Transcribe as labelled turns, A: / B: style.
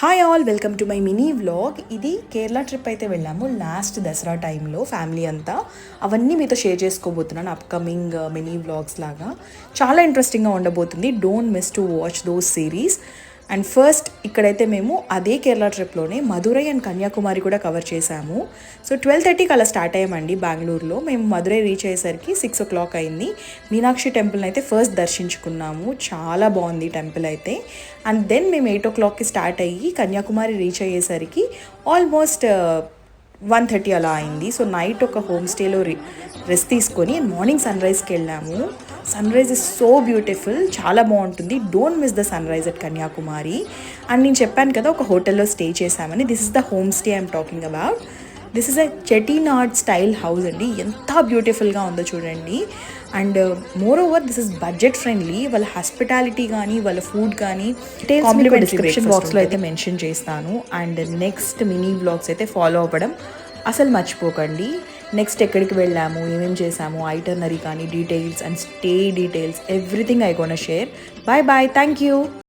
A: Hi all, welcome to my mini vlog. ఇది Kerala trip అయితే వెళ్ళాము లాస్ట్ దసరా టైంలో ఫ్యామిలీ అంతా. అవన్నీ మీతో షేర్ చేసుకోబోతున్నాను అప్కమింగ్ మినీ వ్లాగ్స్ లాగా. చాలా ఇంట్రెస్టింగ్గా ఉండబోతుంది. Don't miss to watch those series. And first ఇక్కడైతే మేము అదే కేరళ ట్రిప్లోనే మధురై అండ్ కన్యాకుమారి కూడా కవర్ చేశాము. సో 12:30కి అలా స్టార్ట్ అయ్యామండి బెంగళూరులో. మేము మధురై రీచ్ అయ్యేసరికి 6 o'clock అయింది. మీనాక్షి టెంపుల్ని అయితే ఫస్ట్ దర్శించుకున్నాము. చాలా బాగుంది టెంపుల్ అయితే. అండ్ దెన్ మేము 8 o'clockకి స్టార్ట్ అయ్యి కన్యాకుమారి రీచ్ అయ్యేసరికి ఆల్మోస్ట్ 1:30 అలా అయింది. సో నైట్ ఒక హోమ్ స్టేలో రెస్ట్ తీసుకొని మార్నింగ్ సన్ రైజ్కి వెళ్ళాము. Sun rise is so beautiful, చాలా బాగుంటుంది. Don't miss the sun rise at Kanyakumari. And నేను చెప్పాను కదా ఒక హోటల్లో స్టే చేశామని. This is the home stay I'm talking about. This is a Chettinad style house అండి. ఎంత బ్యూటిఫుల్గా ఉందో చూడండి. And moreover this is budget friendly. వాళ్ళ హాస్పిటాలిటీ కానీ వాళ్ళ ఫుడ్ కానీ డిస్క్రిప్షన్ బాక్స్లో అయితే మెన్షన్ చేస్తాను. అండ్ నెక్స్ట్ మినీ వ్లాగ్స్ అయితే ఫాలో అవ్వడం అసలు మర్చిపోకండి. నెక్స్ట్ ఎక్కడికి వెళ్ళాము, ఏమేమి చేసాము, ఐటనరీ కానీ details and stay details everything I gonna share. Bye bye, thank you.